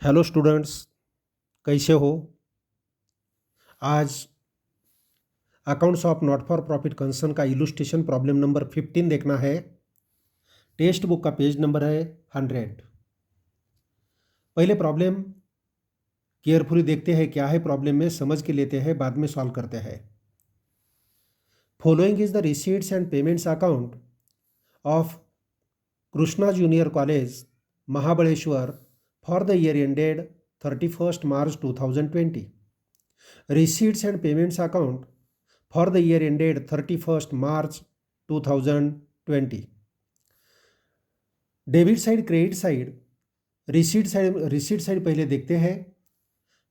Hello students, कैसे हो? आज accounts of not for profit concern का इलुस्ट्रेशन प्रॉब्लम नंबर 15 देखना है। टेक्स्ट बुक का पेज नंबर है 100। पहले प्रॉब्लम केयरफुली देखते हैं, क्या है प्रॉब्लम में समझ के लेते हैं, बाद में सॉल्व करते हैं। Following is the receipts and payments account of Krishna junior college Mahabaleshwar for the year ended 31st March 2020. Receipts and payments account for the year ended 31st March 2020. Debit side, credit side, receipt side पहले देखते हैं।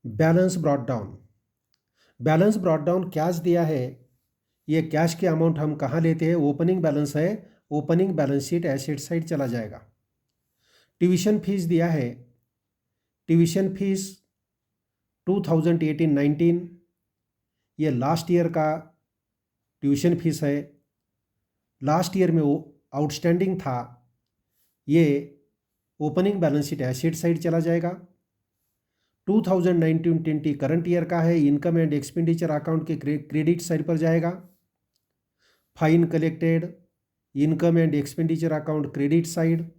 Balance brought down, balance brought down cash दिया है। ये cash के amount हम कहाँ लेते हैं? ओपनिंग बैलेंस है, opening balance sheet asset side चला जाएगा। ट्यूशन फीस दिया है, ट्यूशन फीस 2018-19 ये लास्ट ईयर का ट्यूशन फीस है। लास्ट ईयर में वो आउटस्टैंडिंग था, ये opening balance sheet asset side चला जाएगा। 2019-20 करंट ईयर का है, इनकम एंड एक्सपेंडिचर अकाउंट के क्रेडिट साइड पर जाएगा। Fine collected, income and expenditure account credit side.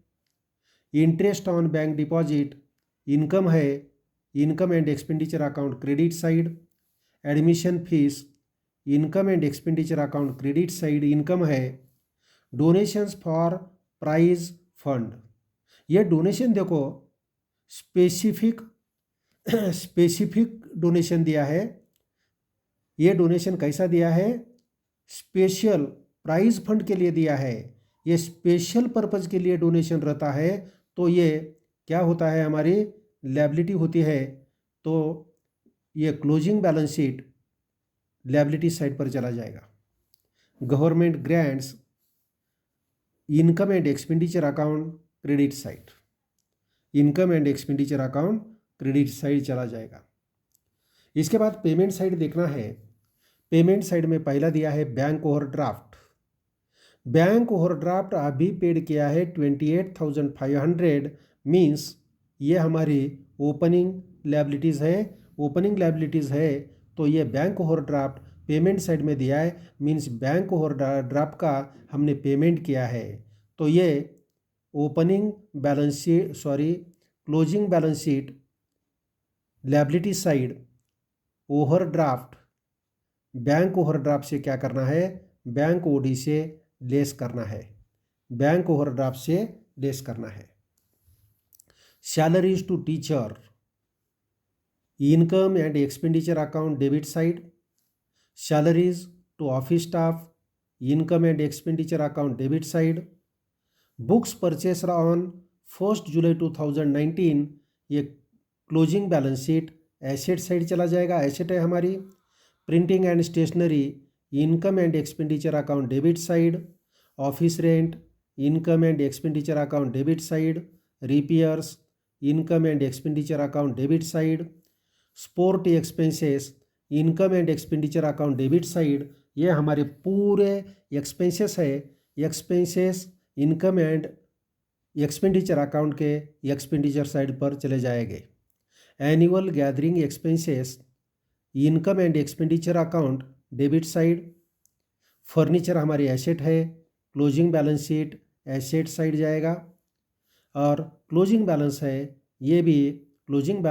Interest on bank deposit, income है, income and expenditure account credit side. Admission fees, income and expenditure account credit side income है। Donations for prize fund, ये donation देखो specific donation दिया है। ये donation कैसा दिया है? स्पेशल प्राइज फंड के लिए दिया है। ये स्पेशल पर्पज के लिए डोनेशन रहता है, तो ये क्या होता है? हमारी लायबिलिटी होती है। तो ये closing balance sheet liability side पर चला जाएगा। Government grants, income and expenditure account credit side, income and expenditure account credit side चला जाएगा। इसके बाद पेमेंट साइड देखना है। पेमेंट साइड में पहला दिया है बैंक ओवरड्राफ्ट। बैंक ओवरड्राफ्ट अभी पेड किया है 28,500, मीन्स ये हमारी ओपनिंग लायबिलिटीज़ है। ओपनिंग लायबिलिटीज़ है तो ये बैंक ओवरड्राफ्ट पेमेंट साइड में दिया है, मीन्स बैंक ओवरड्राफ्ट का हमने पेमेंट किया है। तो ये opening balance sheet closing balance sheet liability side overdraft, bank overdraft से क्या करना है? बैंक ओडी से लेस करना है, बैंक ओवरड्राफ्ट से लेस करना है। Salaries to teacher, income and expenditure account debit side. Salaries to office staff, income and expenditure account debit side. Books purchase on 1 July 2019, ये closing balance sheet asset side चला जाएगा, asset है हमारी। Printing and stationery, income and expenditure account debit side. Office rent, income and expenditure account debit side. Repairs, income and expenditure account debit side. Sport expenses, income and expenditure account debit side, ये हमारे पूरे expenses है। Expenses income and expenditure account के expenditure side पर चले जाएंगे। Annual gathering expenses, income and expenditure account debit side. Furniture हमारी asset है, closing balance sheet asset side जाएगा। और क्लोजिंग बैलेंस है, ये भी closing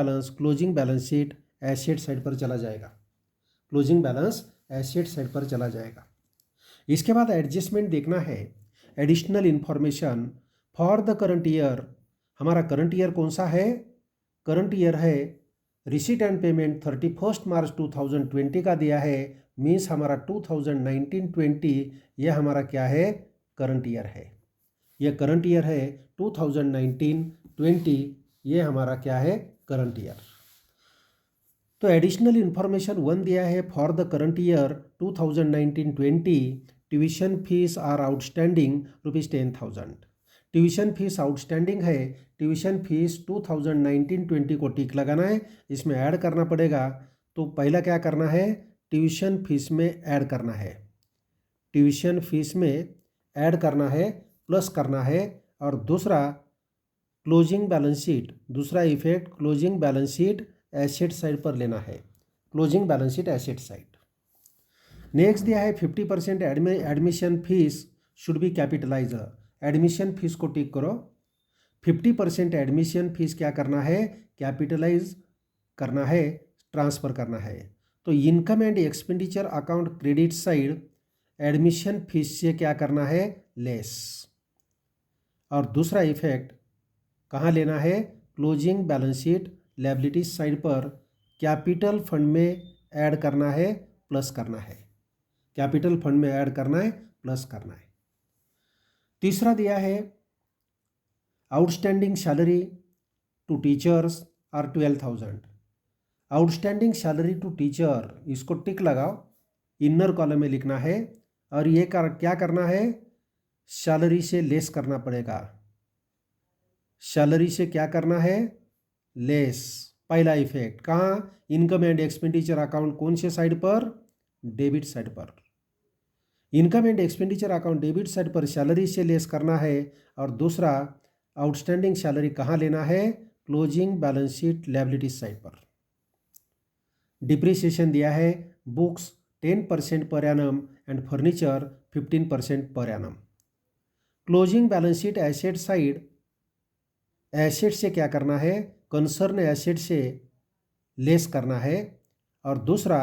balance sheet asset side पर चला जाएगा, क्लोजिंग बैलेंस एसेट साइड पर चला जाएगा। इसके बाद एडजस्टमेंट देखना है। Additional information for the current year, हमारा करंट ईयर कौन सा है? करंट ईयर है रिसीट एंड पेमेंट 31 मार्च 2020 का दिया है, मीन्स हमारा 2019-20 ये हमारा क्या है? करंट ईयर है। ये करंट ईयर है 2019-20, ये हमारा क्या है? Current year. तो एडिशनल इंफॉर्मेशन 1 दिया है for the current year 2019-20 tuition fees are outstanding ₹10,000। Tuition fees outstanding है, ट्यूशन फीस 2019-20 को टिक लगाना है, इसमें ऐड करना पड़ेगा। तो पहला क्या करना है? ट्यूशन फीस में ऐड करना है, ट्यूशन फीस में ऐड करना है, प्लस करना है। और दूसरा क्लोजिंग बैलेंस शीट, दूसरा effect closing balance sheet asset side पर लेना है, closing balance sheet asset side. Next दिया है 50% admission fees should be capitalize. Admission fees को टिक करो। 50% एडमिशन फीस क्या करना है, कैपिटलाइज करना है, ट्रांसफर करना है। तो income and expenditure account credit side admission fees से क्या करना है, लेस। और दूसरा इफेक्ट कहाँ लेना है, closing balance sheet liabilities side पर कैपिटल फंड में ऐड करना है, प्लस करना है। कैपिटल फंड में ऐड करना है, प्लस करना है। तीसरा दिया है outstanding salary to teachers are 12,000। Outstanding salary to teacher, इसको टिक लगाओ, इनर कॉलम में लिखना है। और ये क्या करना है, सैलरी से लेस करना पड़ेगा। सैलरी से क्या करना है, लेस। पहला इफेक्ट कहाँ, इनकम एंड एक्सपेंडिचर अकाउंट कौन से साइड पर, डेबिट साइड पर। Income and expenditure account debit side पर सैलरी से लेस करना है। और दूसरा आउटस्टैंडिंग सैलरी कहाँ लेना है, closing balance sheet liability side पर। डिप्रिसिएशन दिया है, books 10% per annum and furniture 15% per annum. Closing balance sheet asset side, asset से क्या करना है, कंसर्न एसेट से लेस करना है। और दूसरा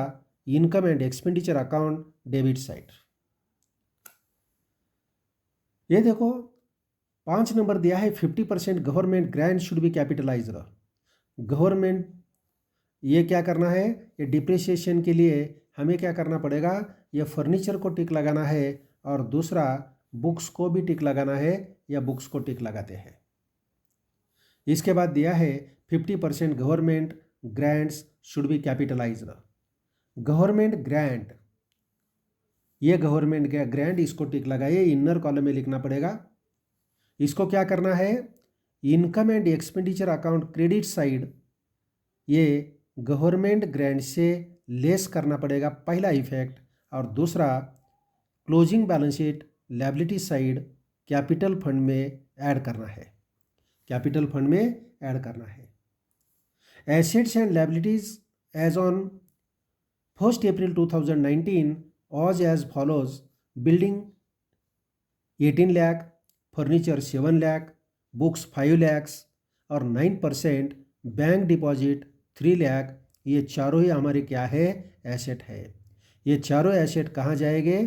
income and expenditure account debit side. ये देखो 5 नंबर दिया है 50% government grant should be capitalized. Government ये क्या करना है, ये डिप्रिसिएशन के लिए हमें क्या करना पड़ेगा, ये फर्नीचर को टिक लगाना है और दूसरा बुक्स को भी टिक लगाना है, या बुक्स को टिक लगाते हैं। इसके बाद दिया है 50% government grants should be capitalized. Government grant, ये गवर्नमेंट ग्रांट, इसको टिक लगाइए, इनर कॉलम में लिखना पड़ेगा। इसको क्या करना है, income and expenditure account credit side, ये गवर्नमेंट ग्रांट से लेस करना पड़ेगा, पहला इफेक्ट। और दूसरा closing balance sheet liability side capital fund में ऐड करना है, कैपिटल फंड में ऐड करना है। Assets and liabilities as on 1 April 2019 was as follows: building 18 lakh, furniture 7 lakh, books 5 lakhs और 9% बैंक डिपॉजिट 3 लाख। ये चारों ही हमारे क्या है, एसेट है। ये चारों एसेट कहाँ जाएंगे,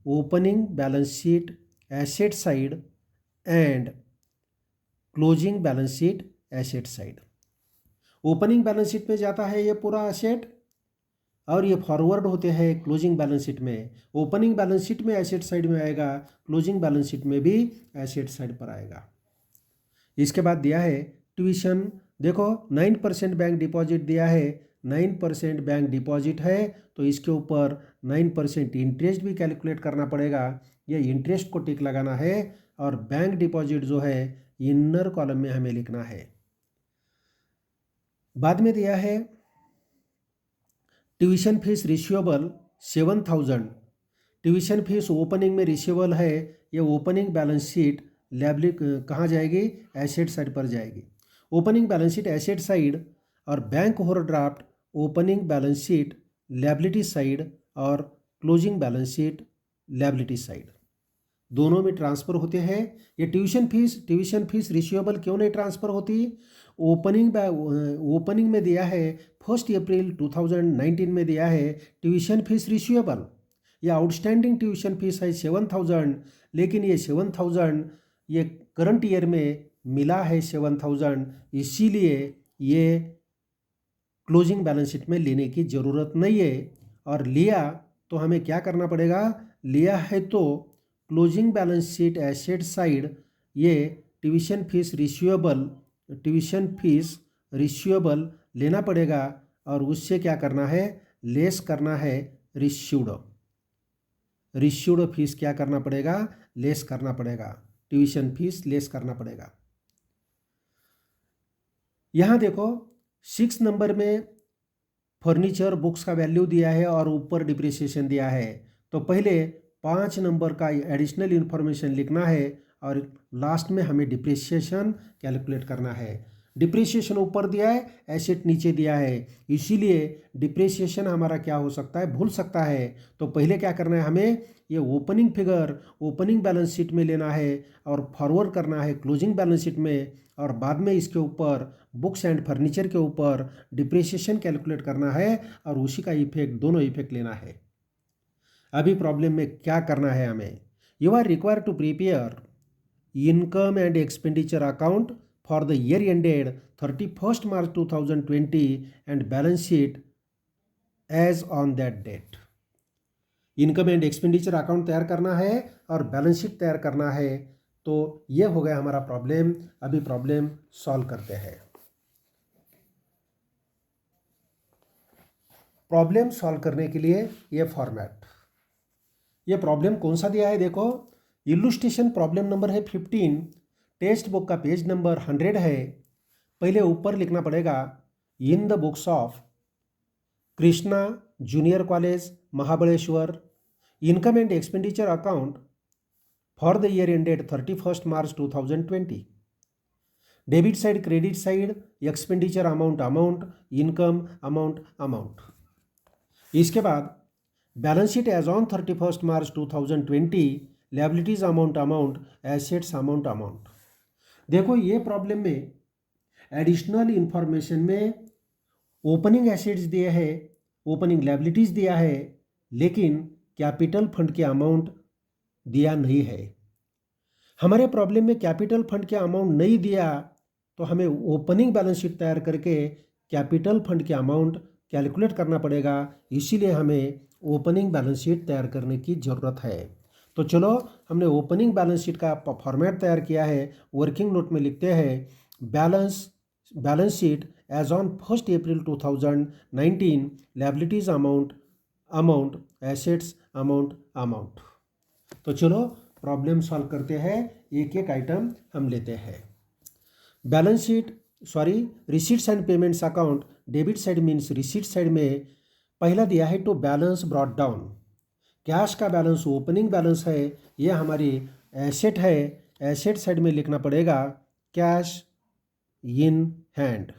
opening balance sheet asset side and closing balance sheet asset side. Opening balance sheet में जाता है ये पूरा एसेट और ये फॉरवर्ड होते हैं क्लोजिंग बैलेंस शीट में। ओपनिंग बैलेंस शीट में एसेट साइड में आएगा, क्लोजिंग बैलेंस शीट में भी एसेट साइड पर आएगा। इसके बाद दिया है ट्यूशन, देखो 9% बैंक डिपॉजिट दिया है, 9% बैंक डिपॉजिट है तो इसके ऊपर 9% इंटरेस्ट भी कैलकुलेट करना पड़ेगा। ये इंटरेस्ट को टिक लगाना है और बैंक डिपॉजिट जो है इनर कॉलम में हमें लिखना है। बाद में दिया है tuition fees receivable 7,000। Tuition fees opening में रिसीवेबल है, ये ओपनिंग बैलेंस शीट लायबिलिटी कहाँ जाएगी, एसेट साइड पर जाएगी। Opening balance sheet asset side और bank overdraft opening balance sheet liability side और closing balance sheet liability side, दोनों में ट्रांसफ़र होते हैं। ये ट्यूशन फीस रिसीवेबल क्यों नहीं ट्रांसफ़र होती, ओपनिंग में दिया है 1 अप्रैल 2019 में दिया है ट्यूशन फीस रिसीवेबल, या आउटस्टैंडिंग ट्यूशन फीस है 7,000, लेकिन ये 7,000 ये करंट ईयर में मिला है 7,000, इसीलिए ये क्लोजिंग बैलेंस शीट में लेने की ज़रूरत नहीं है। और लिया तो हमें क्या करना पड़ेगा, लिया है तो closing balance sheet asset side ये ट्यूशन फीस रिसीवेबल लेना पड़ेगा और उससे क्या करना है, लेस करना है रिसीव्ड फीस क्या करना पड़ेगा, लेस करना पड़ेगा, ट्यूशन फीस लेस करना पड़ेगा। यहाँ देखो 6 नंबर में फर्नीचर बुक्स का वैल्यू दिया है और ऊपर डिप्रिसिएशन दिया है, तो पहले 5 नंबर का एडिशनल इन्फॉर्मेशन लिखना है और लास्ट में हमें डिप्रिसिएशन कैलकुलेट करना है। डिप्रिसिएशन ऊपर दिया है, एसेट नीचे दिया है, इसीलिए डिप्रिसिएशन हमारा क्या हो सकता है, भूल सकता है। तो पहले क्या करना है, हमें ये opening figure opening balance sheet में लेना है और फॉरवर्ड करना है क्लोजिंग बैलेंस शीट में, और बाद में इसके ऊपर बुक्स एंड फर्नीचर के ऊपर डिप्रिसिएशन कैलकुलेट करना है और उसी का इफेक्ट, दोनों इफेक्ट लेना है। अभी प्रॉब्लम में क्या करना है हमें, you are required to prepare income and expenditure account for the year ended 31st March 2020 and balance sheet as on that date. Income and expenditure account तैयार करना है और बैलेंस शीट तैयार करना है। तो ये हो गया हमारा प्रॉब्लम। अभी प्रॉब्लम सॉल्व करते हैं। प्रॉब्लम सॉल्व करने के लिए ये फॉर्मेट, ये प्रॉब्लम कौन सा दिया है देखो, इल्लुस्ट्रेशन प्रॉब्लम नंबर है 15, टेक्स्ट बुक का पेज नंबर 100 है। पहले ऊपर लिखना पड़ेगा in the books of Krishna junior college Mahabaleshwar income and expenditure account for the year ended 31st March 2020। Debit side, credit side, expenditure amount, income amount. इसके बाद balance sheet as on 31st March 2020, liabilities amount, assets amount. देखो ये problem में additional information में opening assets दिए हैं, opening liabilities दिया है, लेकिन कैपिटल फंड के अमाउंट दिया नहीं है। हमारे प्रॉब्लम में कैपिटल फंड के अमाउंट नहीं दिया, तो हमें ओपनिंग बैलेंस शीट तैयार करके कैपिटल फंड के अमाउंट कैलकुलेट करना पड़ेगा। इसीलिए हमें ओपनिंग बैलेंस शीट तैयार करने की ज़रूरत है। तो चलो हमने ओपनिंग बैलेंस शीट का फॉर्मेट तैयार किया है। वर्किंग नोट में लिखते हैं balance sheet as on 1 April 2019, liabilities amount, assets amount. तो चलो प्रॉब्लम सॉल्व करते हैं, एक एक आइटम हम लेते हैं। Balance sheet receipts and payments account, debit side means receipt side में पहला दिया है to balance brought down. Cash का बैलेंस ओपनिंग बैलेंस है, यह हमारी एसेट है। एसेट साइड में लिखना पड़ेगा cash in hand.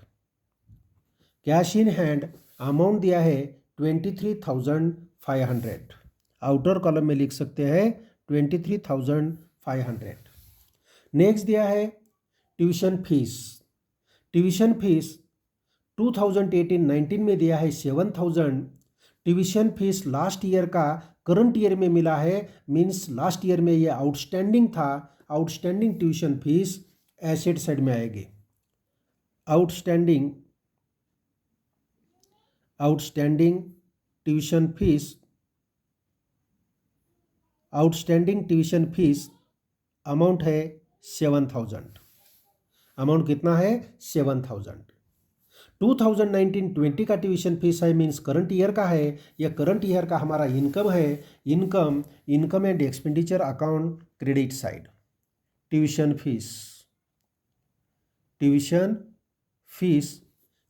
Cash in hand amount दिया है 23,500। आउटर कॉलम में लिख सकते हैं 23,500। नेक्स्ट दिया है ट्यूशन फीस। ट्यूशन फीस 2018-19 में दिया है 7,000। ट्यूशन फीस लास्ट ईयर का करंट ईयर में मिला है, मीन्स लास्ट ईयर में ये आउटस्टैंडिंग था। Outstanding tuition fees asset side में आएगी। आउटस्टैंडिंग ट्यूशन फीस अमाउंट है 7,000। अमाउंट कितना है 7,000। 2019-20 का ट्यूशन फीस है, मीन्स करंट ईयर का है। यह करंट ईयर का हमारा इनकम है। Income and expenditure account, credit side. Tuition fees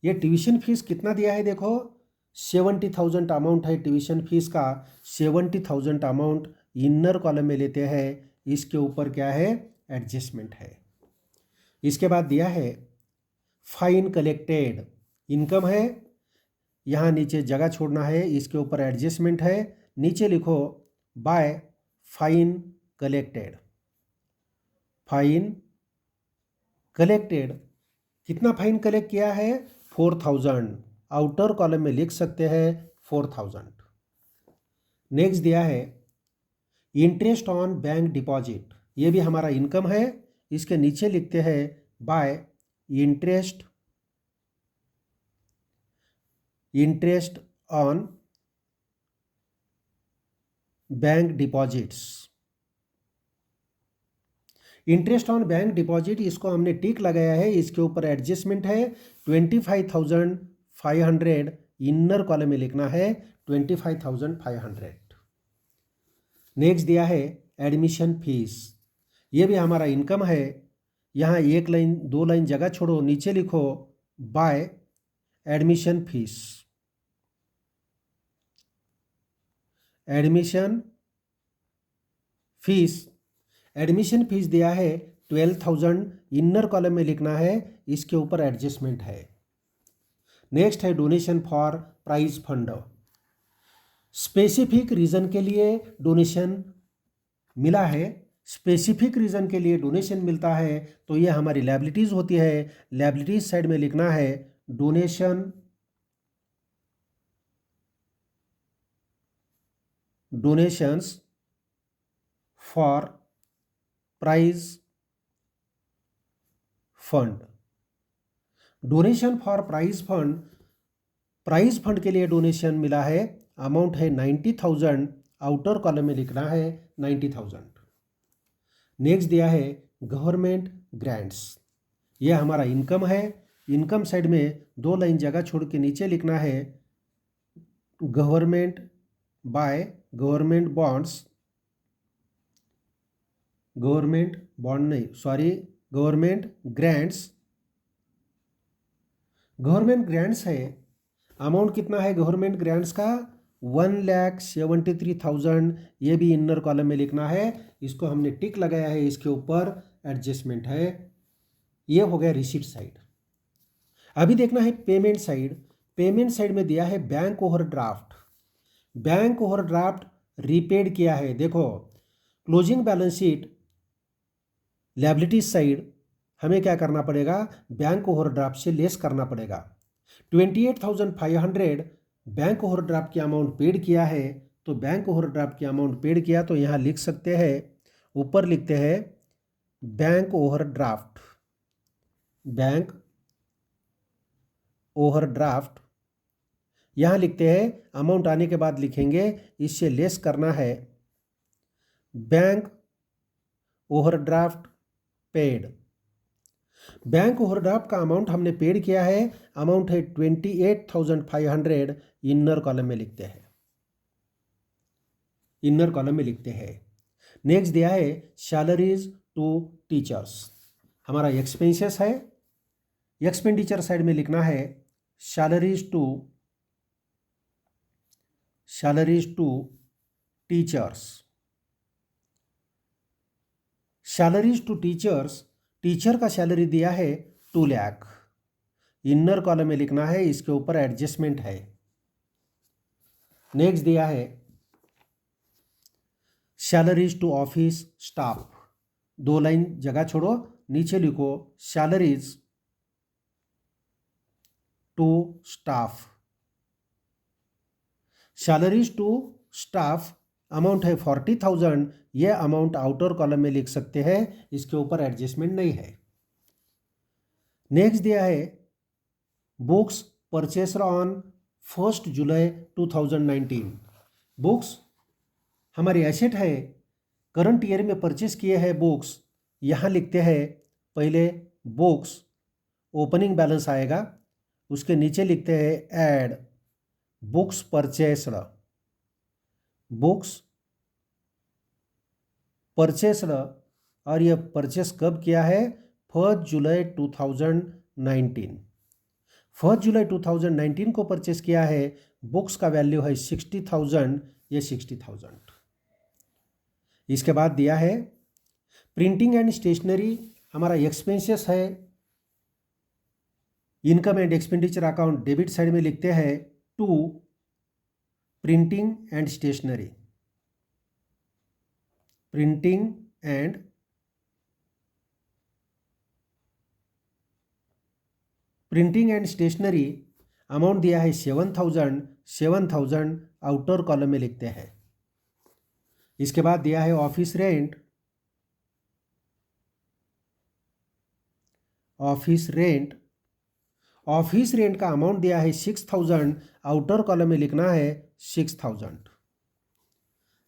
ये ट्यूशन फीस कितना दिया है देखो, 70,000 अमाउंट है ट्यूशन फीस का। 70,000 अमाउंट इनर कॉलम में लेते हैं। इसके ऊपर क्या है, एडजस्टमेंट है। इसके बाद दिया है फाइन कलेक्टेड, इनकम है, यहाँ नीचे जगह छोड़ना है, इसके ऊपर एडजस्टमेंट है। नीचे लिखो बाय फाइन कलेक्टेड। कितना फाइन कलेक्ट किया है, 4,000। आउटर कॉलम में लिख सकते हैं 4,000। नेक्स्ट दिया है इंटरेस्ट ऑन बैंक डिपॉजिट, ये भी हमारा इनकम है। इसके नीचे लिखते हैं bye interest on bank deposits. Interest on bank deposit, इसको हमने टिक लगाया है, इसके ऊपर एडजस्टमेंट है। 25,500 इनर कॉलम में लिखना है 25,500। नेक्स्ट दिया है एडमिशन फीस, ये भी हमारा इनकम है। यहाँ एक लाइन, दो लाइन जगह छोड़ो, नीचे लिखो by admission fees. Admission fees दिया है 12,000, इनर कॉलम में लिखना है, इसके ऊपर एडजस्टमेंट है। नेक्स्ट है donation for prize fund. Specific reason के लिए डोनेशन मिला है, स्पेसिफिक रीज़न के लिए डोनेशन मिलता है तो ये हमारी लायबिलिटीज़ होती है। लायबिलिटीज साइड में लिखना है donation, donations for prize fund. Donation for prize fund, prize fund के लिए डोनेशन मिला है, अमाउंट है 90,000, आउटर कॉलम में लिखना है 90,000। नेक्स्ट दिया है गवर्नमेंट ग्रांट्स, यह हमारा इनकम है। इनकम साइड में 2 लाइन जगह छोड़ के नीचे लिखना है government by government bonds, government bond नहीं sorry, government grants. Government grants है, अमाउंट कितना है गवर्नमेंट ग्रांट्स का 1,73,000, ये भी इनर कॉलम में लिखना है, इसको हमने टिक लगाया है, इसके ऊपर एडजस्टमेंट है। ये हो गया रिसीट साइड। अभी देखना है पेमेंट साइड। पेमेंट साइड में दिया है bank overdraft. Bank overdraft repaid किया है। देखो closing balance sheet liabilities side हमें क्या करना पड़ेगा, बैंक ओवरड्राफ्ट से लेस करना पड़ेगा। 28,500 बैंक ओवरड्राफ्ट की अमाउंट पेड किया है, तो बैंक ओवरड्राफ्ट की अमाउंट पेड किया तो यहाँ लिख सकते हैं, ऊपर लिखते हैं बैंक ओवरड्राफ्ट, बैंक ओवरड्राफ्ट। यहाँ लिखते हैं, अमाउंट आने के बाद लिखेंगे इससे लेस करना है bank overdraft paid. Bank overdraft का अमाउंट हमने पेड किया है, अमाउंट है 28,500, इनर कॉलम में लिखते हैं, इनर कॉलम में लिखते हैं। नेक्स्ट दिया है सैलरीज टू टीचर्स, हमारा एक्सपेंसेस है। एक्सपेंडिचर साइड में लिखना है salaries to teachers. Salaries to teachers, teacher का सैलरी दिया है 2 लाख, इनर कॉलम में लिखना है, इसके ऊपर एडजस्टमेंट है। नेक्स्ट दिया है salaries to office staff, 2 line जगह छोड़ो, नीचे लिखो salaries to staff. Salaries to staff amount है 40,000, ये अमाउंट आउटर कॉलम में लिख सकते हैं, इसके ऊपर एडजस्टमेंट नहीं है। नेक्स्ट दिया है books purchased on 1 July 2019। Books हमारी एसेट है, करंट ईयर में परचेस किए हैं बुक्स, यहाँ लिखते हैं पहले बुक्स, ओपनिंग बैलेंस आएगा, उसके नीचे लिखते हैं add books purchased, books purchased, और यह परचेस कब किया है 1 जुलाई 2019। 1 जुलाई 2019 को परचेस किया है, बुक्स का वैल्यू है 60,000, ये 60,000। इसके बाद दिया है प्रिंटिंग एंड स्टेशनरी, हमारा एक्सपेंसेस है। Income and expenditure account debit side में लिखते हैं to printing and stationery, printing and stationery, amount दिया है 7,000 आउटर कॉलम में लिखते हैं। इसके बाद दिया है ऑफिस रेंट, ऑफिस रेंट का अमाउंट दिया है 6,000, आउटर कॉलम में लिखना है 6,000।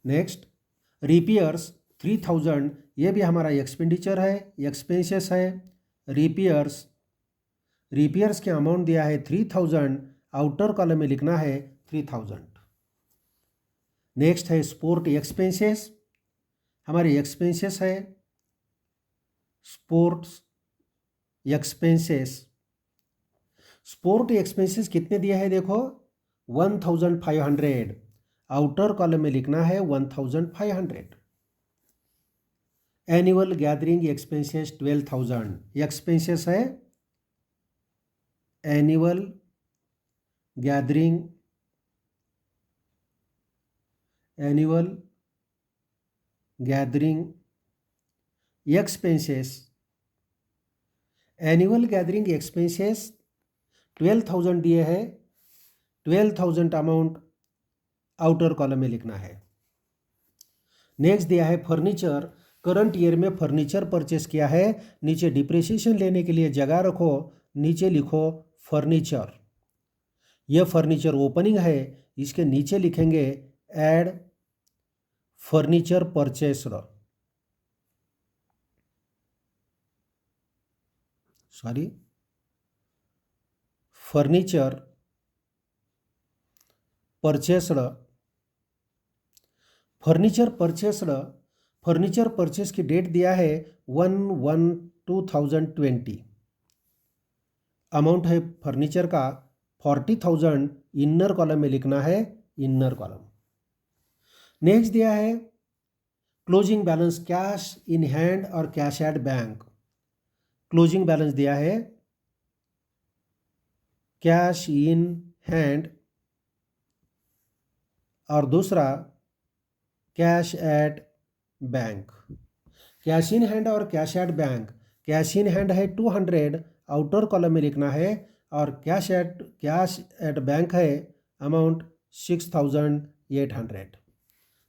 नेक्स्ट रिपेयर्स 3,000, ये भी हमारा एक्सपेंडिचर है, एक्सपेंसेस है। रिपेयर्स के अमाउंट दिया है 3,000, आउटर कॉलम में लिखना है 3,000। नेक्स्ट है स्पोर्ट एक्सपेंसेस, हमारे एक्सपेंसेस है स्पोर्ट्स एक्सपेंसेस। स्पोर्ट एक्सपेंसेस कितने दिए हैं देखो 1,500, आउटर कॉलम में लिखना है 1,500। एनुअल गैदरिंग एक्सपेंसेस 12,000, एक्सपेंसेस है annual gathering expenses, annual gathering expenses 12,000 दिए है। 12,000 अमाउंट आउटर कॉलम में लिखना है। नेक्स्ट दिया है फर्नीचर, करंट ईयर में फर्नीचर परचेस किया है, नीचे डिप्रिसिएशन लेने के लिए जगह रखो, नीचे लिखो फर्नीचर। यह फर्नीचर ओपनिंग है, इसके नीचे लिखेंगे add furniture purchased, furniture purchased, furniture purchase की डेट दिया है 1/1/2020। अमाउंट है फर्नीचर का 40,000, इनर कॉलम में लिखना है इनर कॉलम। नेक्स्ट दिया है closing balance, cash in hand और cash at bank. Closing balance दिया है कैश इन हैंड और दूसरा cash at bank. Cash in hand और cash at bank, cash in hand है 200, आउटर कॉलम में लिखना है, और कैश एट बैंक है अमाउंट 6,800,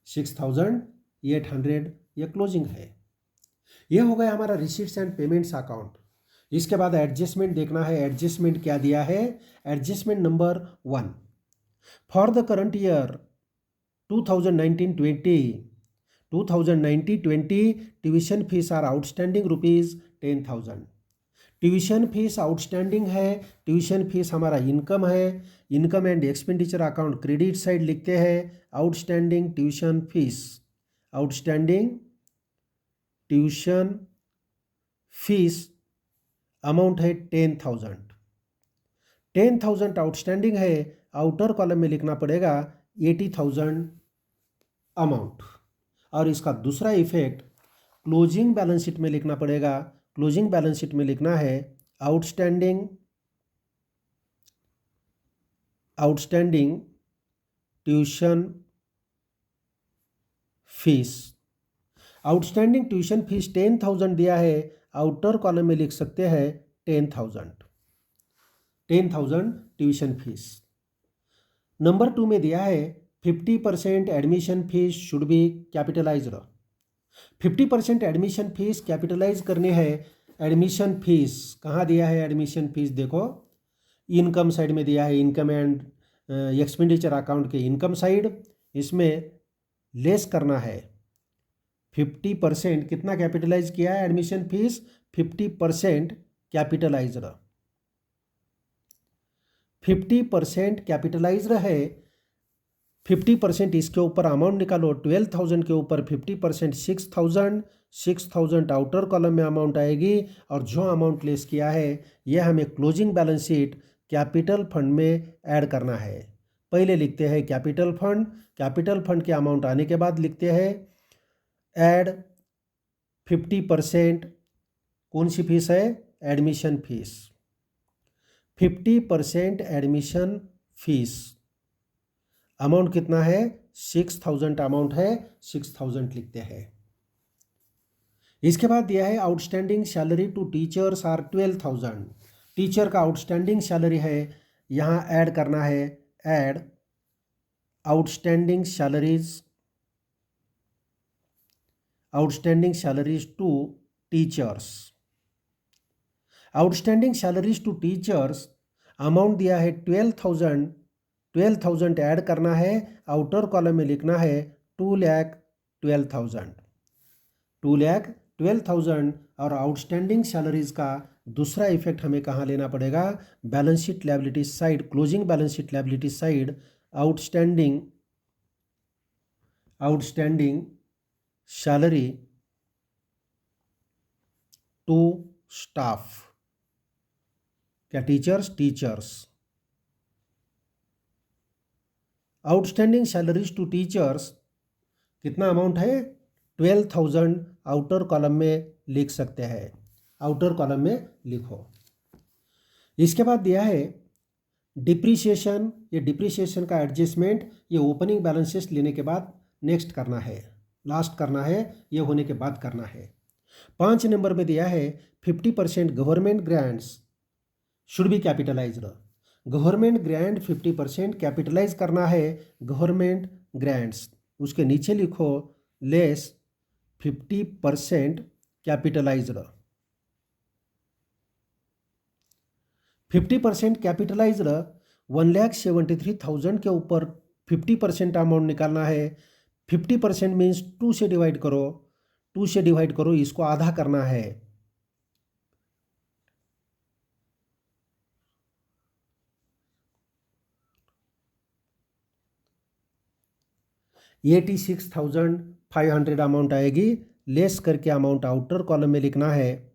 6,800 ये क्लोजिंग है। ये हो गया हमारा रिसीट्स एंड पेमेंट्स अकाउंट। इसके बाद एडजस्टमेंट देखना है। एडजस्टमेंट क्या दिया है? Adjustment number 1, for the current year 2019-20 tuition fees are outstanding ₹10,000। Tuition fees outstanding है, ट्यूशन फीस हमारा इनकम है, income and expenditure account credit side लिखते हैं outstanding tuition fees, outstanding tuition fees amount है 10,000। 10,000 आउटस्टैंडिंग है, आउटर कॉलम में लिखना पड़ेगा 80,000 अमाउंट, और इसका दूसरा इफेक्ट क्लोजिंग बैलेंस शीट में लिखना पड़ेगा। क्लोजिंग बैलेंस शीट में लिखना है outstanding tuition fees. Outstanding tuition fees 10,000 दिया है, आउटर कॉलम में लिख सकते हैं 10,000 ट्यूशन फीस। नंबर 2 में दिया है 50% admission fees should be capitalized. 50% admission fees capitalize करनी है। एडमिशन फीस कहाँ दिया है? एडमिशन फीस देखो इनकम साइड में दिया है, इनकम एंड एक्सपेंडिचर अकाउंट के इनकम साइड, इसमें लेस करना है। 50% कितना कैपिटलाइज किया है? एडमिशन फीस 50% कैपिटलाइज्ड, 50% कैपिटलाइज्ड है। 50% इसके ऊपर अमाउंट निकालो, 12,000 के ऊपर 50% 6,000, 6,000 आउटर कॉलम में अमाउंट आएगी, और जो अमाउंट लेस किया है यह हमें closing balance sheet capital fund में ऐड करना है। पहले लिखते हैं कैपिटल फंड, कैपिटल फंड के अमाउंट आने के बाद लिखते हैं ऐड 50%, कौन सी फीस है? Admission fees, 50% admission fees amount कितना है? 6,000 अमाउंट है, 6,000 लिखते हैं। इसके बाद दिया है outstanding salary to teachers are 12,000। Teacher का आउटस्टैंडिंग सैलरी है, यहाँ ऐड करना है add outstanding salaries to teachers. Outstanding salaries to teachers amount दिया है 12,000, 12,000 ऐड करना है, आउटर कॉलम में लिखना है 2,12,000, 2,12,000। और आउटस्टैंडिंग सैलरीज का दूसरा इफेक्ट हमें कहाँ लेना पड़ेगा? Balance sheet liability side, closing balance sheet liability side, outstanding salary to staff, क्या teachers, outstanding salaries to teachers कितना अमाउंट है? 12,000 आउटर कॉलम में लिख सकते हैं, आउटर कॉलम में लिखो। इसके बाद दिया है डिप्रिसिएशन, ये डिप्रिसिएशन का एडजस्टमेंट ये ओपनिंग बैलेंसेस लेने के बाद नेक्स्ट करना है, लास्ट करना है, ये होने के बाद करना है। 5 नंबर में दिया है 50% government grants should be capitalized. Government grant 50% capitalize करना है, गवर्नमेंट ग्रांट्स, उसके नीचे लिखो लेस 50% कैपिटलाइज्ड। 50% कैपिटलाइज्ड 1,73,000 के ऊपर 50% अमाउंट निकालना है। 50% मीन्स 2 से डिवाइड करो, 2 से डिवाइड करो, इसको आधा करना है। $86,500 अमाउंट आएगी, लेस करके अमाउंट आउटर कॉलम में लिखना है।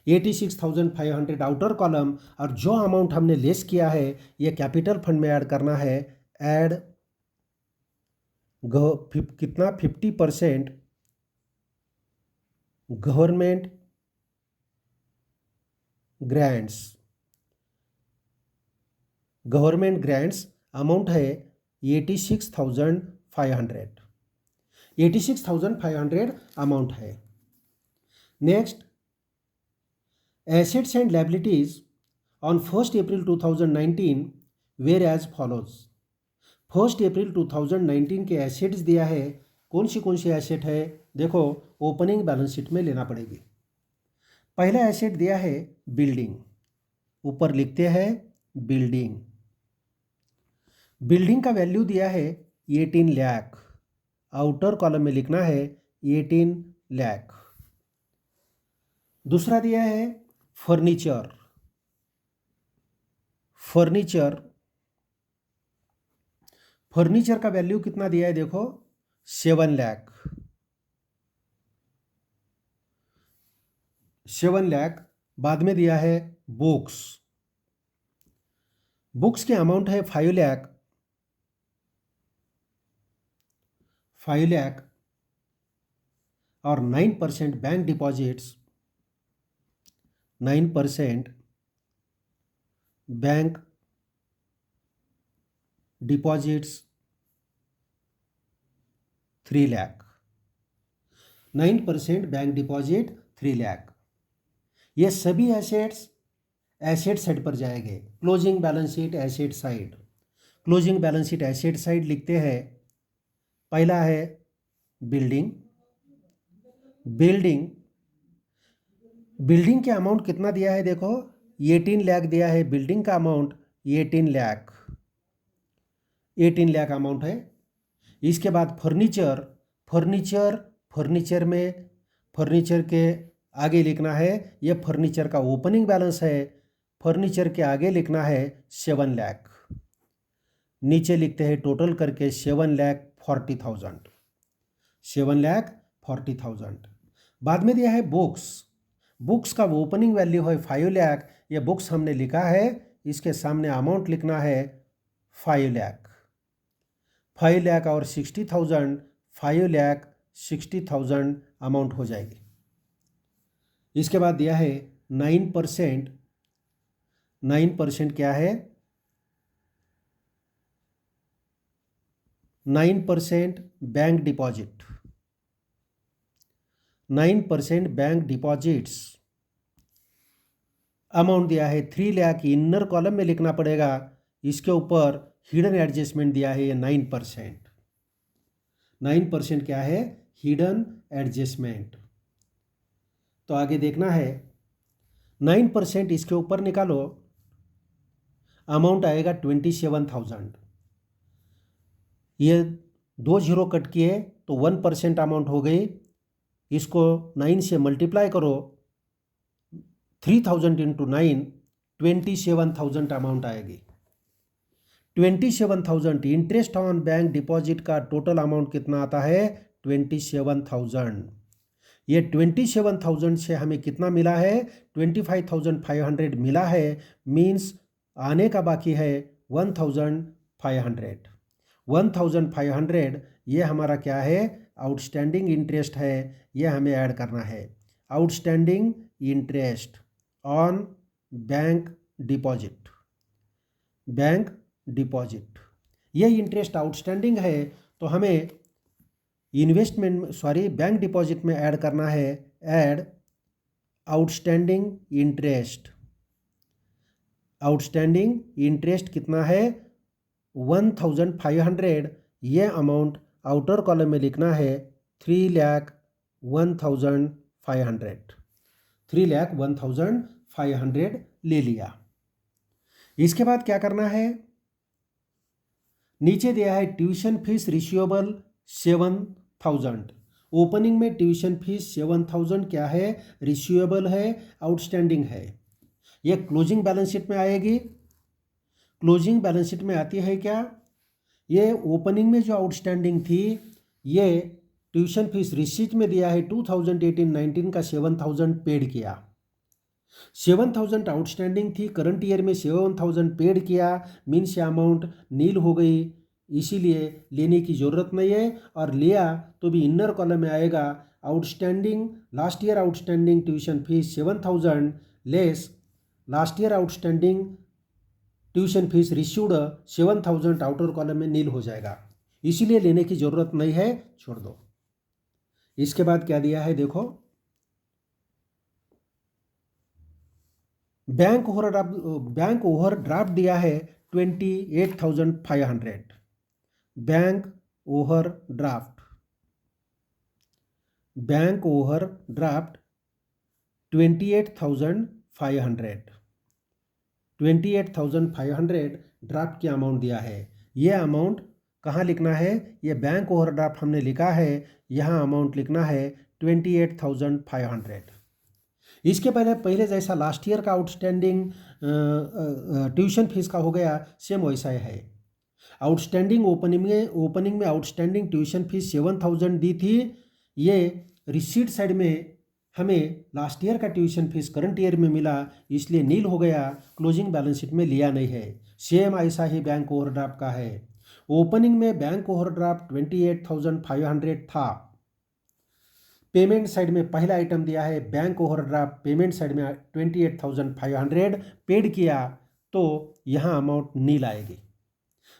$86,500 आउटर कॉलम, और जो अमाउंट हमने लेस किया है ये कैपिटल फंड में ऐड करना है। ऐड कितना 50% government grants, government grants amount है 86,500, 86,500 अमाउंट है। Next assets and liabilities on 1 April 2019 were as follows. 1 अप्रैल 2019 के एसेट्स दिया है, कौन सी एसेट है देखो, ओपनिंग बैलेंस शीट में लेना पड़ेगी। पहला एसेट दिया है बिल्डिंग, ऊपर लिखते हैं बिल्डिंग। बिल्डिंग का वैल्यू दिया है 18 लाख, आउटर कॉलम में लिखना है 18 लाख। दूसरा दिया है फर्नीचर, फर्नीचर, फर्नीचर का वैल्यू कितना दिया है देखो 7 लाख, 7 लाख। बाद में दिया है बुक्स, बुक्स के अमाउंट है 5 लाख, 5 लाख, और 9% bank deposits, 9% bank deposits 3 lakh, 9% bank deposit 3 lakh. ये सभी एसेट्स एसेट साइड पर जाएंगे। Closing balance sheet asset side, closing balance sheet asset side लिखते हैं। पहला है बिल्डिंग, बिल्डिंग, बिल्डिंग के अमाउंट कितना दिया है देखो 18 लाख दिया है, बिल्डिंग का अमाउंट 18 लाख, 18 लाख अमाउंट है। इसके बाद फर्नीचर, फर्नीचर, फर्नीचर में फर्नीचर के आगे लिखना है, ये फर्नीचर का ओपनिंग बैलेंस है, फर्नीचर के आगे लिखना है 7 लाख, नीचे लिखते हैं टोटल करके 7,40,000, 7,40,000। बाद में दिया है बुक्स, बुक्स का ओपनिंग वैल्यू है 5 लाख, ये बुक्स हमने लिखा है, इसके सामने अमाउंट लिखना है 5 लाख, 5 लाख और 60,000, 5 लाख 60,000 अमाउंट हो जाएगी। इसके बाद दिया है 9%, 9% क्या है 9% bank deposit, 9% bank deposits amount दिया है 3 लाख, इनर कॉलम में लिखना पड़ेगा, इसके ऊपर हिडन एडजस्टमेंट दिया है ये 9%, 9% क्या है हिडन एडजस्टमेंट। तो आगे देखना है 9% इसके ऊपर निकालो, अमाउंट आएगा 27,000, ये 2 जीरो कट किए तो 1% अमाउंट हो गई, इसको 9 से मल्टीप्लाई करो, 3,000 इंटू 9 27,000 अमाउंट आएगी। 27,000 इंटरेस्ट ऑन बैंक डिपॉजिट का टोटल अमाउंट कितना आता है 27,000। ये 27,000 से हमें कितना मिला है 25,500 मिला है, मीन्स आने का बाकी है 1500। 1500 ये हमारा क्या है, आउटस्टैंडिंग इंटरेस्ट है, ये हमें ऐड करना है। Outstanding interest on bank deposit, bank deposit, ये इंटरेस्ट आउटस्टैंडिंग है तो हमें बैंक डिपॉजिट में ऐड करना है। Add outstanding interest, outstanding interest कितना है 1500, ये अमाउंट आउटर कॉलम में लिखना है 3,01,500, 3,01,500 ले लिया। इसके बाद क्या करना है, नीचे दिया है ट्यूशन फीस रिसीवेबल 7,000। ओपनिंग में ट्यूशन फीस 7,000 क्या है, रिसीवेबल है, आउटस्टैंडिंग है। ये क्लोजिंग बैलेंस शीट में आएगी। क्लोजिंग बैलेंस शीट में आती है क्या, ये ओपनिंग में जो आउटस्टैंडिंग थी, ये ट्यूशन फीस रिसीट में दिया है 2018-19 का 7,000 पेड किया। 7,000 आउटस्टैंडिंग थी, करंट ईयर में 7,000 पेड किया, मीन्स ये अमाउंट नील हो गई, इसीलिए लेने की ज़रूरत नहीं है। और लिया तो भी इनर कॉलम में आएगा outstanding, last year outstanding tuition fees 7,000 less last year outstanding tuition fees received 7,000 outer column में नील हो जाएगा, इसीलिए लेने की ज़रूरत नहीं है, छोड़ दो। इसके बाद क्या दिया है देखो, बैंक ओवरड्राफ्ट दिया है 28,500। बैंक ओवरड्राफ्ट 28,500, 28,500 ड्राफ्ट की अमाउंट दिया है। ये अमाउंट कहाँ लिखना है, ये बैंक ओवरड्राफ्ट हमने लिखा है, यहाँ अमाउंट लिखना है 28,500। इसके पहले जैसा लास्ट ईयर का आउटस्टैंडिंग ट्यूशन फीस का हो गया, सेम वैसा है। आउटस्टैंडिंग ओपनिंग में आउटस्टैंडिंग ट्यूशन फीस 7,000 दी थी, ये रिसीट साइड में हमें लास्ट ईयर का ट्यूशन फीस करंट ईयर में मिला, इसलिए नील हो गया, क्लोजिंग बैलेंस शीट में लिया नहीं है। सेम ऐसा ही बैंक ओवरड्राफ्ट का है। ओपनिंग में बैंक ओवरड्राफ्ट 28,500 था, पेमेंट साइड में पहला आइटम दिया है बैंक ओवरड्राफ्ट, पेमेंट साइड में 28,500 पेड किया, तो यहाँ अमाउंट नील आएगी।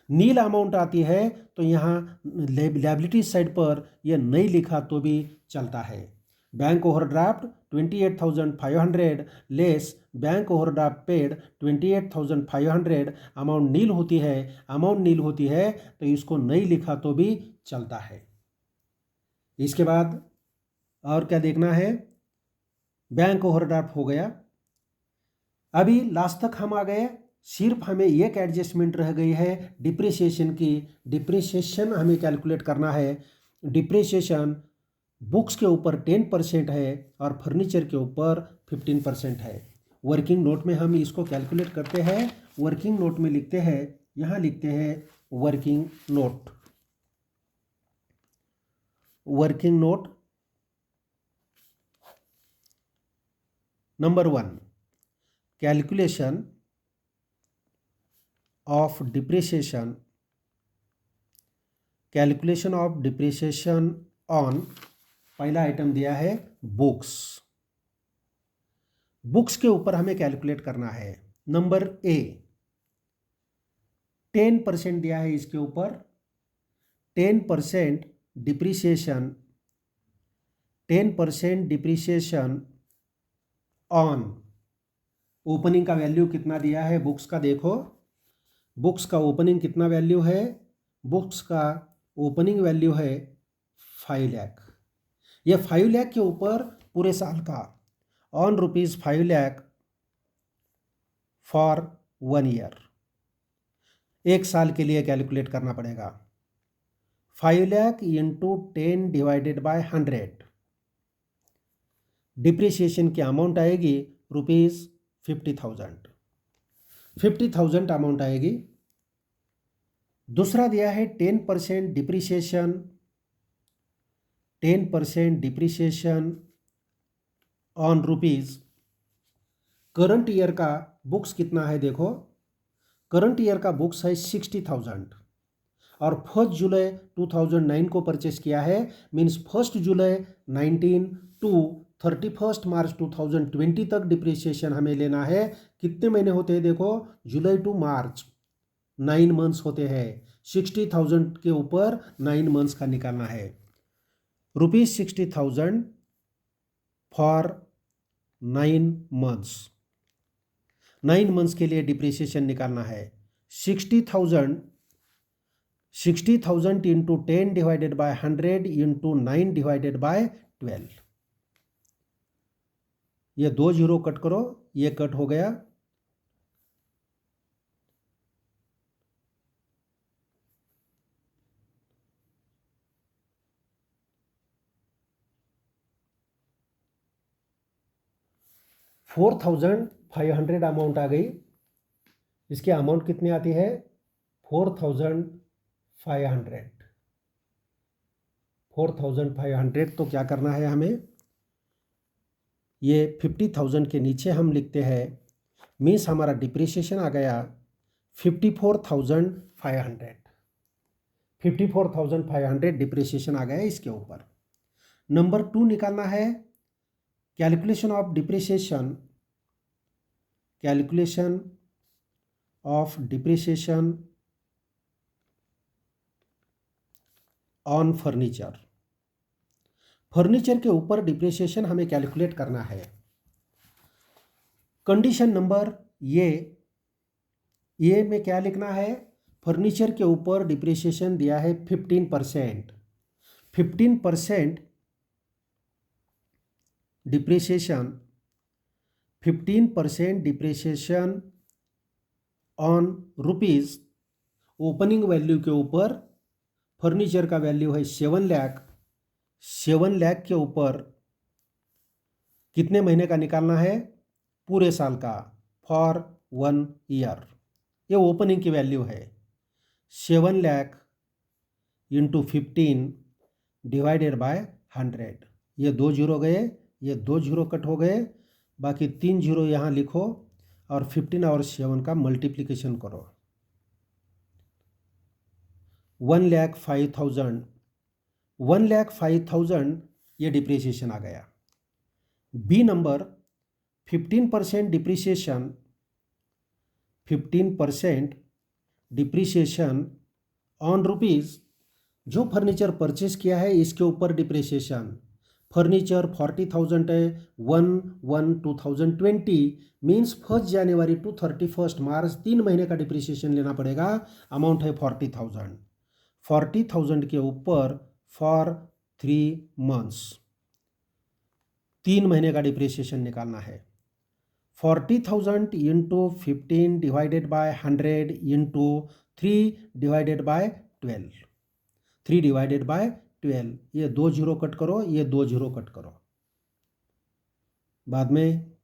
नील अमाउंट आती है तो यहाँ लायबिलिटी साइड पर यह नहीं लिखा तो भी चलता है। Bank overdraft 28,500 less bank overdraft paid 28,500, amount nil होती है। अमाउंट नील होती है तो इसको नहीं लिखा तो भी चलता है। इसके बाद और क्या देखना है, बैंक ओवरड्राफ्ट हो गया। अभी लास्ट तक हम आ गए, सिर्फ हमें एक एडजस्टमेंट रह गई है डिप्रिसिएशन की। डिप्रिसिएशन हमें कैलकुलेट करना है। डिप्रिसिएशन बुक्स के ऊपर 10% है और फर्नीचर के ऊपर 15% है। वर्किंग नोट में हम इसको कैलकुलेट करते हैं। वर्किंग नोट में लिखते हैं, यहाँ लिखते हैं working note. Working note number 1, calculation of depreciation, calculation of depreciation on, पहला आइटम दिया है बुक्स। बुक्स के ऊपर हमें कैलकुलेट करना है। नंबर ए 10% दिया है, इसके ऊपर 10% डिप्रिसिएशन, 10% डिप्रिसिएशन ऑन, ओपनिंग का वैल्यू कितना दिया है बुक्स का, देखो बुक्स का ओपनिंग कितना वैल्यू है, बुक्स का ओपनिंग वैल्यू है 5 लाख। ये 5 लाख के ऊपर पूरे साल का ऑन ₹5 लाख फॉर 1 ईयर, एक साल के लिए कैलकुलेट करना पड़ेगा। 5 lakh into 10 divided by 100, depreciation की अमाउंट आएगी ₹50,000, 50,000 अमाउंट आएगी। दूसरा दिया है 10% depreciation, 10% depreciation on rupees. Current year का बुक्स कितना है देखो, करंट ईयर का बुक्स है 60,000 और 1 जुलाई 2009 को परचेस किया है, मीन्स 1 जुलाई 19 टू 31 मार्च 2020 तक डिप्रिसिएशन हमें लेना है। कितने महीने होते हैं देखो, जुलाई टू मार्च 9 मंथ्स होते हैं। 60,000 के ऊपर 9 मंथ्स का निकालना है। ₹60,000 फॉर 9 मंथ्स, 9 मंथ्स के लिए डिप्रिसिएशन निकालना है। 60,000 into 10 divided by 100 into 9 divided by 12। ये 2 जीरो कट करो, ये कट हो गया। $4,500 अमाउंट आ गई। इसकी अमाउंट कितनी आती है? 4,500। 4,500 तो क्या करना है हमें, ये 50,000 के नीचे हम लिखते हैं, मीन्स हमारा डिप्रिसिएशन आ गया 54,500। 54,500 डिप्रिसिएशन आ गया इसके ऊपर। नंबर 2 निकालना है calculation of depreciation. Calculation of depreciation on furniture. Furniture के ऊपर डिप्रिसिएशन हमें कैलकुलेट करना है। कंडीशन नंबर ये में क्या लिखना है, फर्नीचर के ऊपर डिप्रिसिएशन दिया है 15%। 15% depreciation, 15% depreciation on rupees. Opening value के ऊपर फर्नीचर का वैल्यू है 7 लाख। 7 लाख के ऊपर कितने महीने का निकालना है? पूरे साल का, फॉर 1 ईयर। ये ओपनिंग की वैल्यू है। 7 लाख इंटू 15 डिवाइडेड बाय 100। ये 2 जीरो गए, ये 2 जीरो कट हो गए, बाकी 3 जीरो यहाँ लिखो और 15 और 7 का मल्टीप्लिकेशन करो। 1,05,000। 1,05,000 ये डिप्रिसिएशन आ गया। B number 15% depreciation, 15% depreciation on rupees. जो फर्नीचर परचेस किया है इसके ऊपर डिप्रिसिएशन। फर्नीचर 40,000 है, 1/1/2020 मीन्स 1 जनवरी टू 31 मार्च 3 महीने का डिप्रिसिएशन लेना पड़ेगा। अमाउंट है 40,000। 40,000 के ऊपर फॉर 3 मंथ्स, 3 महीने का डिप्रिसिएशन निकालना है। 40,000 into 15 divided by 100 into 3 divided by 12। 3 divided by 12। ये 2 जीरो कट करो, ये 2 जीरो कट करो। बाद में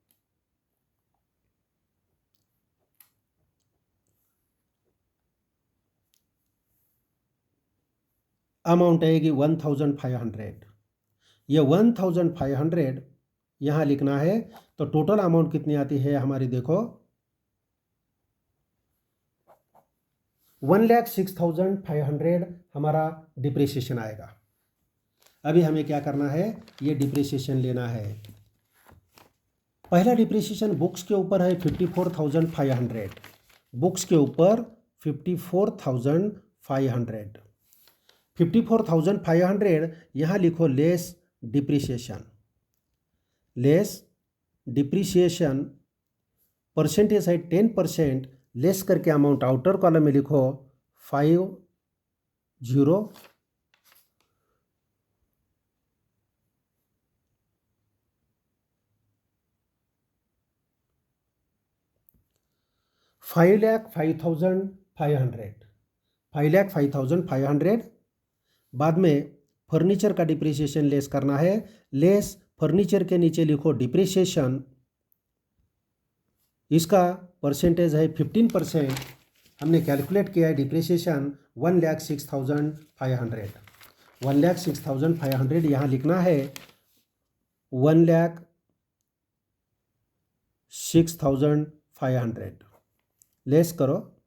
अमाउंट आएगी 1,500। ये 1,500 यहाँ लिखना है, तो टोटल अमाउंट कितनी आती है हमारी देखो, 1,06,500 हमारा डिप्रिसिएशन आएगा। अभी हमें क्या करना है, ये डिप्रिसिएशन लेना है। पहला डिप्रिसिएशन बुक्स के ऊपर है 54,500। बुक्स के ऊपर 54,500। 54,500 यहाँ लिखो less depreciation. Less depreciation percentage है 10%, लेस करके अमाउंट आउटर कॉलम में लिखो 50। 5,05,500। 5,05,500। बाद में फर्नीचर का डिप्रिसिएशन लेस करना है। लेस फर्नीचर के नीचे लिखो डिप्रिसिएशन, इसका परसेंटेज है 15%। हमने कैलकुलेट किया है डिप्रिसिएशन 1,06,500। 1,06,500 यहाँ लिखना है। 1,06,500 लेस करो,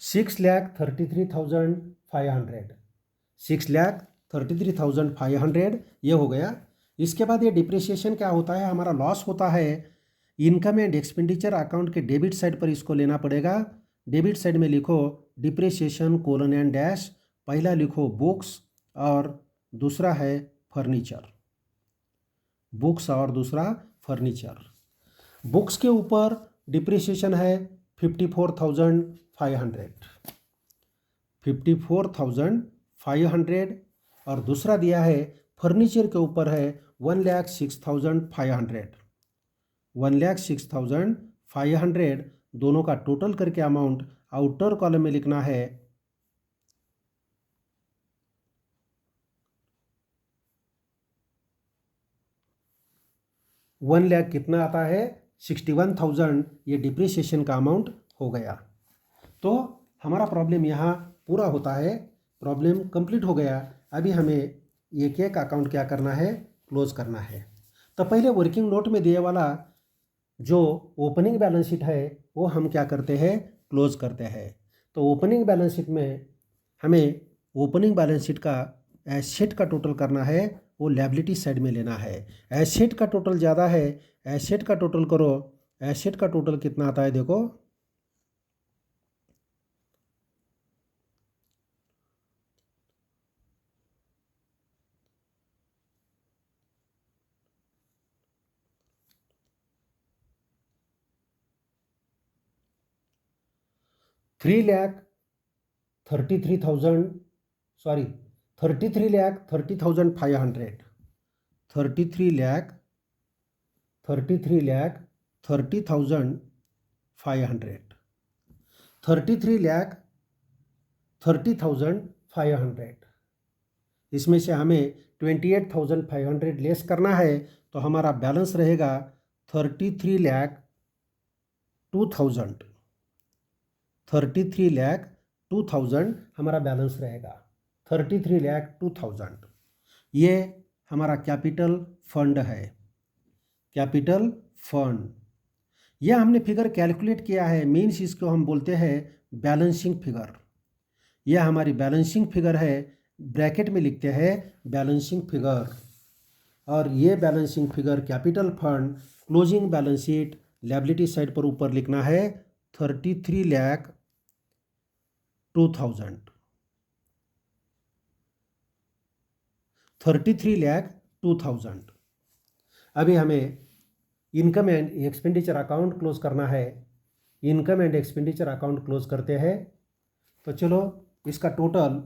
6,33,500, 6,33,500 ये हो गया। इसके बाद ये डिप्रिसिएशन क्या होता है, हमारा लॉस होता है। इनकम एंड एक्सपेंडिचर अकाउंट के डेबिट साइड पर इसको लेना पड़ेगा। डेबिट साइड में लिखो डिप्रिसिएशन कोलन एंड डैश, पहला लिखो बुक्स और दूसरा है फर्नीचर, बुक्स और दूसरा फर्नीचर। बुक्स के ऊपर डिप्रिसिएशन है 54,500, 54,500 और दूसरा दिया है फर्नीचर के ऊपर है 1,06,500, 1,06,500। दोनों का टोटल करके अमाउंट आउटर कॉलम में लिखना है 1 लाख कितना आता है 61,000, ये डिप्रिसिएशन का अमाउंट हो गया। तो हमारा प्रॉब्लम यहाँ पूरा होता है, प्रॉब्लम कंप्लीट हो गया। अभी हमें एक एक अकाउंट क्या करना है, क्लोज करना है। तो पहले वर्किंग नोट में दिए वाला जो ओपनिंग बैलेंस शीट है वो हम क्या करते हैं, क्लोज करते हैं। तो ओपनिंग बैलेंस शीट में हमें ओपनिंग बैलेंस शीट का एसेट का टोटल करना है, वो लायबिलिटी साइड में लेना है। एसेट का टोटल ज़्यादा है, एसेट का टोटल करो। एसेट का टोटल कितना आता है देखो, थ्री लाख 33,000 सॉरी 33,30,500, 33,30,500, 33,30,500। इसमें से हमें 28,500 लेस करना है, तो हमारा बैलेंस रहेगा 33,02,000, 33,02,000 हमारा बैलेंस रहेगा, 33,02,000। ये हमारा कैपिटल फंड है, कैपिटल फंड। यह हमने फिगर कैलकुलेट किया है, मीन्स इसको हम बोलते हैं बैलेंसिंग फिगर। यह हमारी बैलेंसिंग फिगर है, ब्रैकेट में लिखते हैं बैलेंसिंग फिगर। और ये balancing figure capital fund, closing balance sheet liability side पर ऊपर लिखना है 33,02,000, 33,02,000। अभी हमें income and expenditure account close करना है। Income and expenditure account close करते हैं। तो चलो इसका टोटल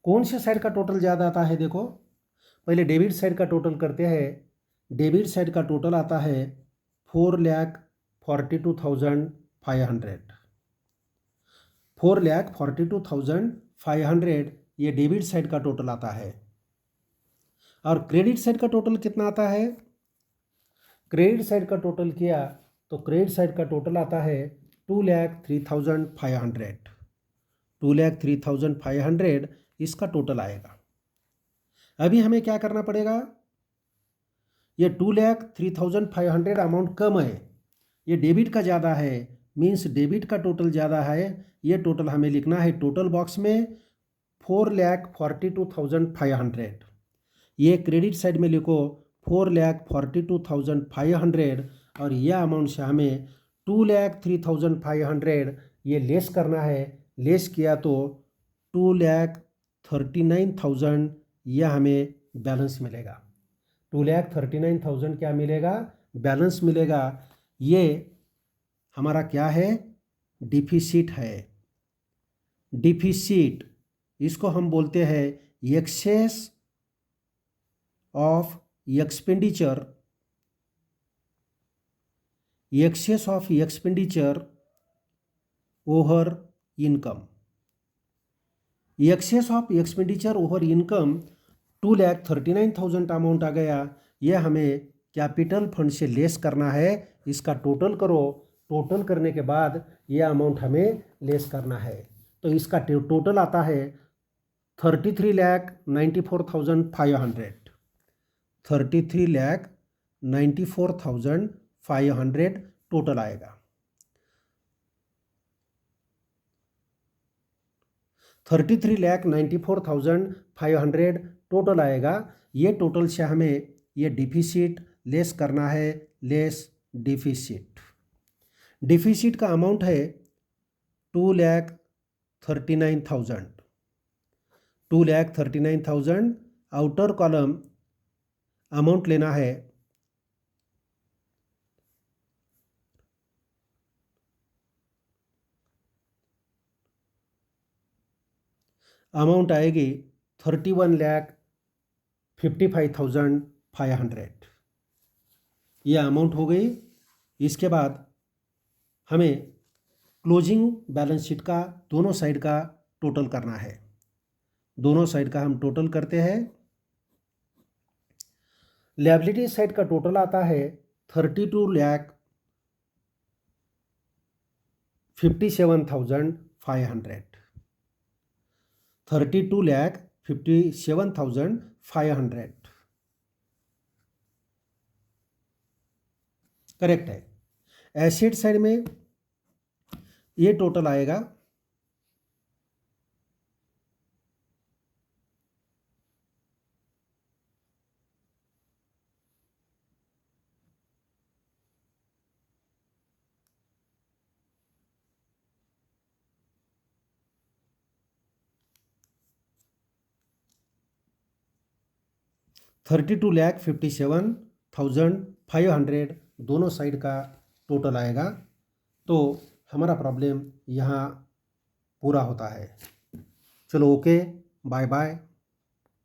कौन से साइड का टोटल ज़्यादा आता है देखो, पहले डेबिट साइड का टोटल करते हैं। डेबिट साइड का टोटल आता है 4,42,500, 4,42,500 ये डेबिट साइड का टोटल आता है। और क्रेडिट साइड का टोटल कितना आता है, क्रेडिट साइड का टोटल किया तो क्रेडिट साइड का टोटल आता है 2,03,500, 2,03,500 इसका टोटल आएगा। अभी हमें क्या करना पड़ेगा, ये 2,03,500 अमाउंट कम है, ये डेबिट का ज़्यादा है, मीन्स डेबिट का टोटल ज़्यादा है। ये टोटल हमें लिखना है टोटल बॉक्स में 4,42,500। ये क्रेडिट साइड में लिखो 4,42,500 और यह अमाउंट से हमें 2,03,500 ये लेस करना है। लेस किया तो 2,39,000 यह हमें बैलेंस मिलेगा। 2,39,000 क्या मिलेगा, बैलेंस मिलेगा। ये हमारा क्या है, डिफिसिट है। डिफिसिट इसको हम बोलते हैं excess of expenditure, excess of expenditure over income. Excess of expenditure over income 2,39,000 amount आ गया। यह हमें कैपिटल फंड से लेस करना है। इसका टोटल करो, टोटल करने के बाद यह अमाउंट हमें लेस करना है। तो इसका टोटल आता है 33,94,500, 33,94,500 94,500 टोटल आएगा। 33,94,500 टोटल आएगा। ये टोटल से हमें ये डिफिसिट लेस करना है, लेस डिफिसिट। डिफिसिट का अमाउंट है 2,39,000। 2,39,000 आउटर कॉलम अमाउंट लेना है अमाउंट आएगी 31,55,500। ये अमाउंट हो गई। इसके बाद हमें क्लोजिंग बैलेंस शीट का दोनों साइड का टोटल करना है। दोनों साइड का हम टोटल करते हैं। लायबिलिटी साइड का टोटल आता है 32,57,500। 32,57,500 करेक्ट है। एसेट साइड में ये टोटल आएगा 32,57,500 दोनों साइड का टोटल आएगा। तो हमारा प्रॉब्लम यहाँ पूरा होता है। चलो ओके, बाय बाय।